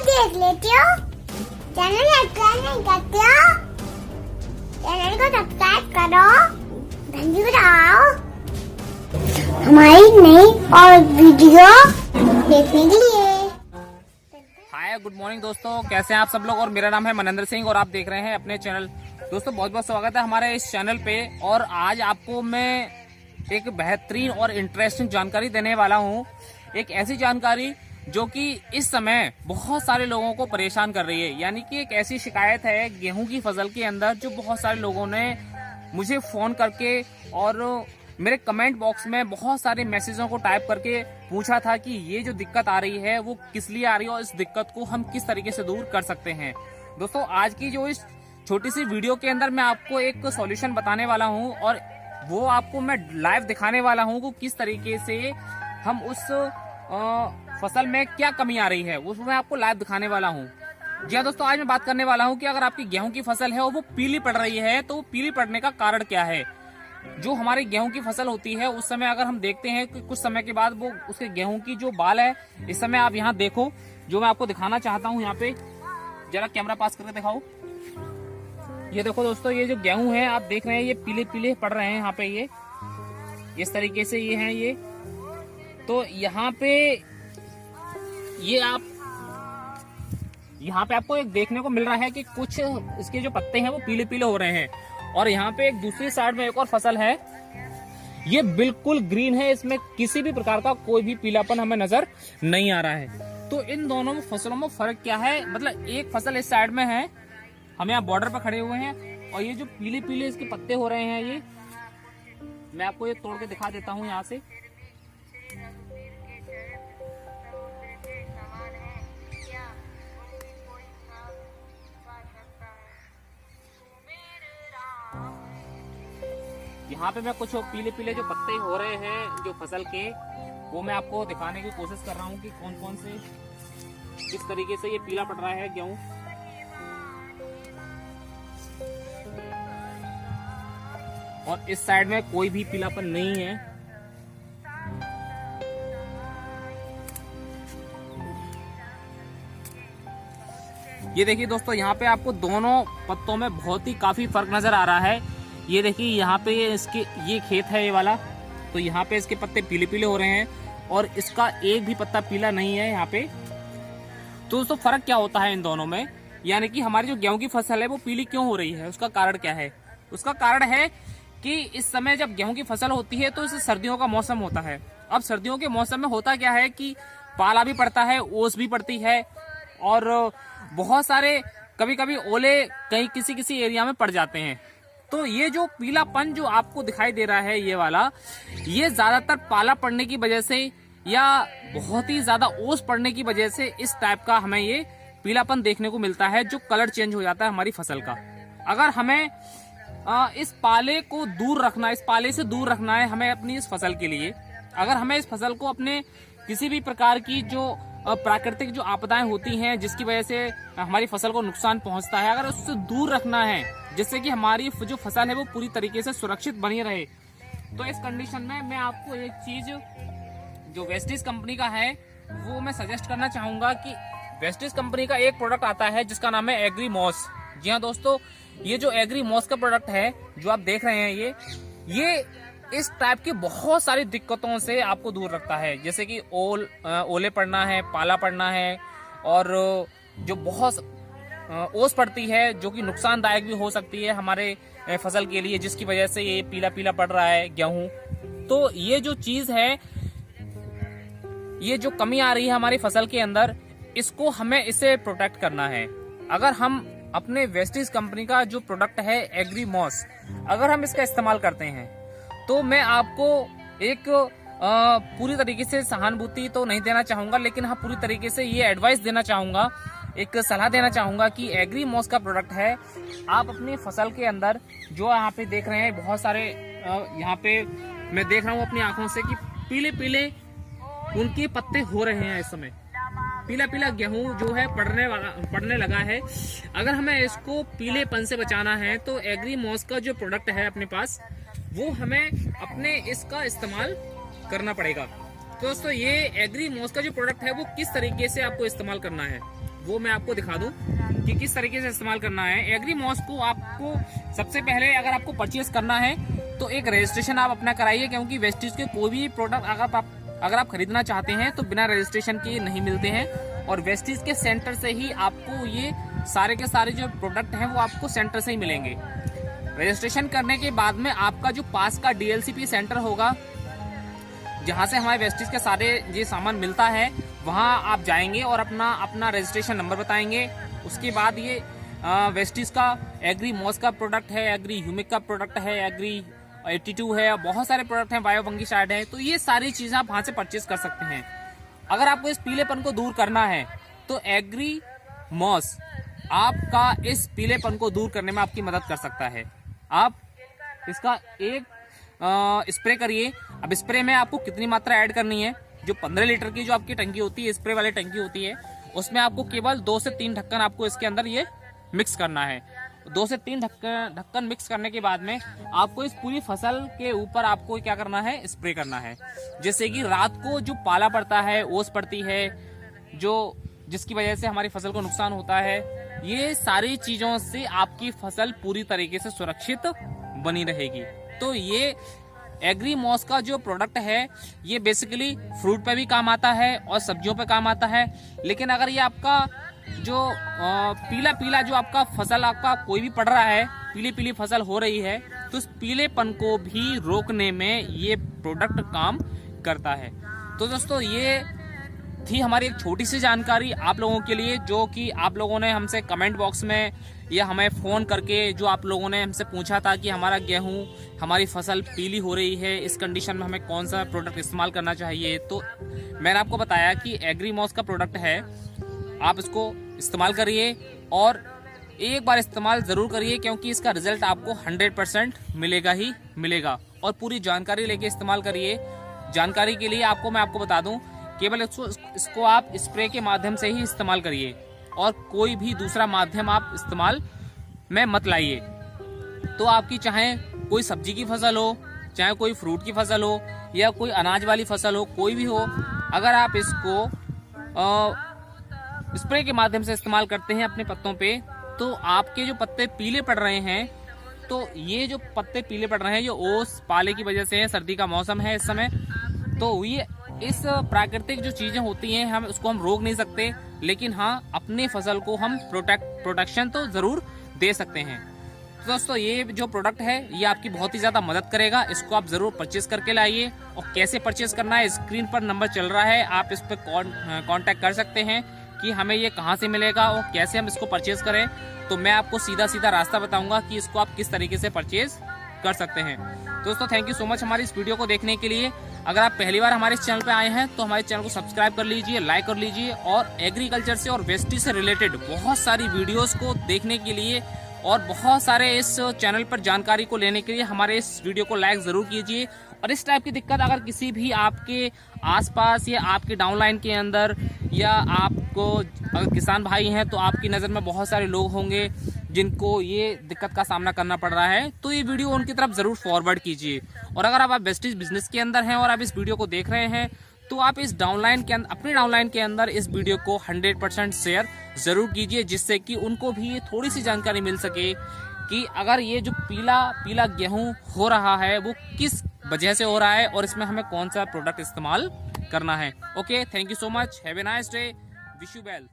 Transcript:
देख लेते हो, चैनल सब्सक्राइब नहीं करते हो, चैनल को सब्सक्राइब करो, घंटी बजाओ हमारी नई और वीडियो देखने के लिए। हाय गुड मॉर्निंग दोस्तों, कैसे हैं आप सब लोग। और मेरा नाम है मनेंद्र सिंह और आप देख रहे हैं अपने चैनल। दोस्तों बहुत बहुत स्वागत है हमारे इस चैनल पे। और आज आपको मैं एक बेहतरीन और इंटरेस्टिंग जानकारी देने वाला हूँ। एक ऐसी जानकारी जो कि इस समय बहुत सारे लोगों को परेशान कर रही है। यानी कि एक ऐसी शिकायत है गेहूं की फसल के अंदर जो बहुत सारे लोगों ने मुझे फोन करके और मेरे कमेंट बॉक्स में बहुत सारे मैसेजों को टाइप करके पूछा था कि ये जो दिक्कत आ रही है वो किस लिए आ रही है और इस दिक्कत को हम किस तरीके से दूर कर सकते हैं। दोस्तों आज की जो इस छोटी सी वीडियो के अंदर मैं आपको एक सॉल्यूशन बताने वाला हूँ और वो आपको मैं लाइव दिखाने वाला हूँ कि किस तरीके से हम उस फसल में क्या कमी आ रही है उसको मैं आपको लाइव दिखाने वाला हूँ। जी हाँ दोस्तों, आज मैं बात करने वाला हूँ कि अगर आपकी गेहूं की फसल है और वो पीली पड़ रही है तो पीली पड़ने का कारण क्या है। जो हमारी गेहूं की फसल होती है उस समय अगर हम देखते हैं कि कुछ समय के बाद वो उसके गेहूं की जो बाल है, इस समय आप यहाँ देखो, जो मैं आपको दिखाना चाहता हूँ यहाँ पे जरा कैमरा पास करके दिखाओ। ये देखो दोस्तों, ये जो गेहूं है आप देख रहे हैं ये पीले पीले पड़ रहे हैं यहाँ पे, ये इस तरीके से ये है। ये तो यहाँ पे यहाँ पे आपको एक देखने को मिल रहा है कि कुछ इसके जो पत्ते हैं वो पीले पीले हो रहे हैं। और यहाँ पे एक दूसरी साइड में एक और फसल है, ये बिल्कुल ग्रीन है, इसमें किसी भी प्रकार का कोई भी पीलापन हमें नजर नहीं आ रहा है। तो इन दोनों फसलों में फर्क क्या है, मतलब एक फसल इस साइड में है, हम यहाँ बॉर्डर पर खड़े हुए हैं और ये जो पीले पीले इसके पत्ते हो रहे हैं, ये मैं आपको ये तोड़ के दिखा देता हूँ यहाँ से। यहाँ पे मैं कुछ पीले पीले जो पत्ते हो रहे हैं जो फसल के, वो मैं आपको दिखाने की कोशिश कर रहा हूँ कि कौन कौन से किस तरीके से ये पीला पड़ रहा है गेहूं। और इस साइड में कोई भी पीलापन नहीं है। ये देखिए दोस्तों, यहाँ पे आपको दोनों पत्तों में बहुत ही काफी फर्क नजर आ रहा है। ये देखिए यहाँ पे ये खेत है ये वाला, तो यहाँ पे इसके पत्ते पीले पीले हो रहे हैं और इसका एक भी पत्ता पीला नहीं है यहाँ पे। तो दोस्तों फर्क क्या होता है इन दोनों में, यानी कि हमारी जो गेहूं की फसल है वो पीली क्यों हो रही है, उसका कारण क्या है। उसका कारण है कि इस समय जब गेहूं की फसल होती है तो इसे सर्दियों का मौसम होता है। अब सर्दियों के मौसम में होता क्या है कि पाला भी पड़ता है, ओस भी पड़ती है और बहुत सारे कभी कभी ओले कहीं किसी किसी एरिया में पड़ जाते हैं। तो ये जो पीलापन जो आपको दिखाई दे रहा है ये वाला, ये ज्यादातर पाला पड़ने की वजह से या बहुत ही ज्यादा ओस पड़ने की वजह से इस टाइप का हमें ये पीलापन देखने को मिलता है, जो कलर चेंज हो जाता है हमारी फसल का। अगर हमें इस पाले को दूर रखना, इस पाले से दूर रखना है हमें अपनी इस फसल के लिए, अगर हमें इस फसल को अपने किसी भी प्रकार की जो प्राकृतिक जो आपदाएं होती हैं जिसकी वजह से हमारी फसल को नुकसान पहुंचता है, अगर उससे दूर रखना है जिससे कि हमारी जो फसल है वो पूरी तरीके से सुरक्षित बनी रहे, तो इस कंडीशन में मैं आपको एक चीज जो वेस्टिज कंपनी का है वो मैं सजेस्ट करना चाहूंगा कि वेस्टिज कंपनी का एक प्रोडक्ट आता है जिसका नाम है एग्री मॉस। जी हाँ दोस्तों, ये जो एग्री मॉस का प्रोडक्ट है जो आप देख रहे हैं ये इस टाइप की बहुत सारी दिक्कतों से आपको दूर रखता है, जैसे कि ओले पड़ना है, पाला पड़ना है और जो बहुत ओस पड़ती है जो कि नुकसानदायक भी हो सकती है हमारे फसल के लिए, जिसकी वजह से ये पीला पीला पड़ रहा है गेहूं। तो ये जो चीज है, ये जो कमी आ रही है हमारी फसल के अंदर, इसको हमें इससे प्रोटेक्ट करना है। अगर हम अपने वेस्टिज कंपनी का जो प्रोडक्ट है एग्री मॉस, अगर हम इसका इस्तेमाल करते हैं तो मैं आपको एक पूरी तरीके से सहानुभूति तो नहीं देना चाहूंगा, लेकिन हाँ पूरी तरीके से ये एडवाइस देना चाहूंगा, एक सलाह देना चाहूंगा कि एग्री मॉस का प्रोडक्ट है। आप अपनी फसल के अंदर जो यहाँ पे देख रहे हैं बहुत सारे यहाँ पे मैं देख रहा हूँ अपनी आंखों से कि पीले पीले उनके पत्ते हो रहे हैं। इस समय पीला पीला गेहूं जो है पड़ने लगा है। अगर हमें इसको पीलेपन से बचाना है तो एग्री मॉस का जो प्रोडक्ट है अपने पास वो हमें अपने इसका इस्तेमाल करना पड़ेगा। तो दोस्तों ये एग्री मॉस का जो प्रोडक्ट है वो किस तरीके से आपको इस्तेमाल करना है वो मैं आपको दिखा दूं कि किस तरीके से इस्तेमाल करना है। एग्री मॉस को आपको सबसे पहले अगर आपको परचेज करना है तो एक रजिस्ट्रेशन आप अपना कराइए, क्योंकि वेस्टेज के कोई भी प्रोडक्ट अगर आप खरीदना चाहते हैं तो बिना रजिस्ट्रेशन के नहीं मिलते हैं, और वेस्टेज के सेंटर से ही आपको ये सारे के सारे जो प्रोडक्ट हैं वो आपको सेंटर से ही मिलेंगे। रजिस्ट्रेशन करने के बाद में आपका जो पास का डीएलसीपी सेंटर होगा जहां से हमारे वेस्टेज के सारे ये सामान मिलता है, वहां आप जाएंगे और अपना रजिस्ट्रेशन नंबर बताएंगे। उसके बाद ये वेस्टेज का एग्री मॉस का प्रोडक्ट है, एग्री ह्यूमिक का प्रोडक्ट है, एग्री 82 है, बहुत सारे प्रोडक्ट हैं, बायो फंगिसाइड है। तो ये सारी चीजें आप वहां से परचेज कर सकते हैं। अगर आपको इस पीलेपन को दूर करना है तो एग्री मॉस आपका इस पीलेपन को दूर करने में आपकी मदद कर सकता है। आप इसका एक स्प्रे करिए। अब स्प्रे में आपको कितनी मात्रा ऐड करनी है, जो 15 लीटर की जो आपकी टंकी होती है, स्प्रे वाली टंकी होती है, उसमें आपको केवल 2 से 3 ढक्कन आपको इसके अंदर ये मिक्स करना है। 2 से 3 ढक्कन मिक्स करने के बाद में आपको इस पूरी फसल के ऊपर आपको क्या करना है, स्प्रे करना है। जैसे कि रात को जो पाला पड़ता है, ओस पड़ती है, जो जिसकी वजह से हमारी फसल को नुकसान होता है, ये सारी चीजों से आपकी फसल पूरी तरीके से सुरक्षित बनी रहेगी। तो ये एग्री मॉस का जो प्रोडक्ट है ये बेसिकली फ्रूट पे भी काम आता है और सब्जियों पे काम आता है। लेकिन अगर ये आपका जो पीला पीला जो आपका फसल आपका कोई भी पड़ रहा है, पीली पीली फसल हो रही है, तो इस पीलेपन को भी रोकने में ये प्रोडक्ट काम करता है। तो दोस्तों ये थी हमारी एक छोटी सी जानकारी आप लोगों के लिए, जो कि आप लोगों ने हमसे कमेंट बॉक्स में या हमें फ़ोन करके जो आप लोगों ने हमसे पूछा था कि हमारा गेहूं, हमारी फसल पीली हो रही है, इस कंडीशन में हमें कौन सा प्रोडक्ट इस्तेमाल करना चाहिए। तो मैंने आपको बताया कि एग्री मॉस का प्रोडक्ट है, आप इसको इस्तेमाल करिए और एक बार इस्तेमाल ज़रूर करिए, क्योंकि इसका रिजल्ट आपको 100% मिलेगा ही मिलेगा। और पूरी जानकारी लेके इस्तेमाल करिए। जानकारी के लिए मैं आपको बता दूं, केवल इसको आप स्प्रे के माध्यम से ही इस्तेमाल करिए और कोई भी दूसरा माध्यम आप इस्तेमाल में मत लाइए। तो आपकी चाहे कोई सब्जी की फसल हो, चाहे कोई फ्रूट की फसल हो, या कोई अनाज वाली फसल हो, कोई भी हो, अगर आप इसको स्प्रे के माध्यम से इस्तेमाल करते हैं अपने पत्तों पे, तो आपके जो पत्ते पीले पड़ रहे हैं, तो ये जो पत्ते पीले पड़ रहे हैं ये ओस पाले की वजह से है। सर्दी का मौसम है इस समय, तो ये इस प्राकृतिक जो चीजें होती हैं हम उसको हम रोक नहीं सकते, लेकिन हाँ अपनी फसल को हम प्रोटेक्शन तो जरूर दे सकते हैं। तो दोस्तों ये जो प्रोडक्ट है ये आपकी बहुत ही ज्यादा मदद करेगा। इसको आप जरूर परचेज करके लाइए। और कैसे परचेज करना है, स्क्रीन पर नंबर चल रहा है, आप इस पर कांटेक्ट कर सकते हैं कि हमें ये कहाँ से मिलेगा और कैसे हम इसको परचेज करें। तो मैं आपको सीधा सीधा रास्ता बताऊंगा कि इसको आप किस तरीके से परचेज कर सकते हैं। दोस्तों थैंक यू सो मच हमारी इस वीडियो को देखने के लिए। अगर आप पहली बार हमारे इस चैनल पे आए हैं तो हमारे चैनल को सब्सक्राइब कर लीजिए, लाइक कर लीजिए, और एग्रीकल्चर से और वेस्टेज से रिलेटेड बहुत सारी वीडियोस को देखने के लिए और बहुत सारे इस चैनल पर जानकारी को लेने के लिए हमारे इस वीडियो को लाइक ज़रूर कीजिए। और इस टाइप की दिक्कत अगर किसी भी आपके आसपास या आपके डाउनलाइन के अंदर, या आपको अगर किसान भाई हैं तो आपकी नज़र में बहुत सारे लोग होंगे जिनको ये दिक्कत का सामना करना पड़ रहा है, तो ये वीडियो उनकी तरफ ज़रूर फॉरवर्ड कीजिए। और अगर आप वेस्टेज बिजनेस के अंदर हैं और आप इस वीडियो को देख रहे हैं, तो आप इस डाउनलाइन के अंदर, अपने डाउनलाइन के अंदर इस वीडियो को 100% शेयर ज़रूर कीजिए, जिससे कि उनको भी थोड़ी सी जानकारी मिल सके कि अगर ये जो पीला पीला गेहूं हो रहा है वो किस वजह से हो रहा है और इसमें हमें कौन सा प्रोडक्ट इस्तेमाल करना है। Okay, thank you so much, have a nice day, wish you well.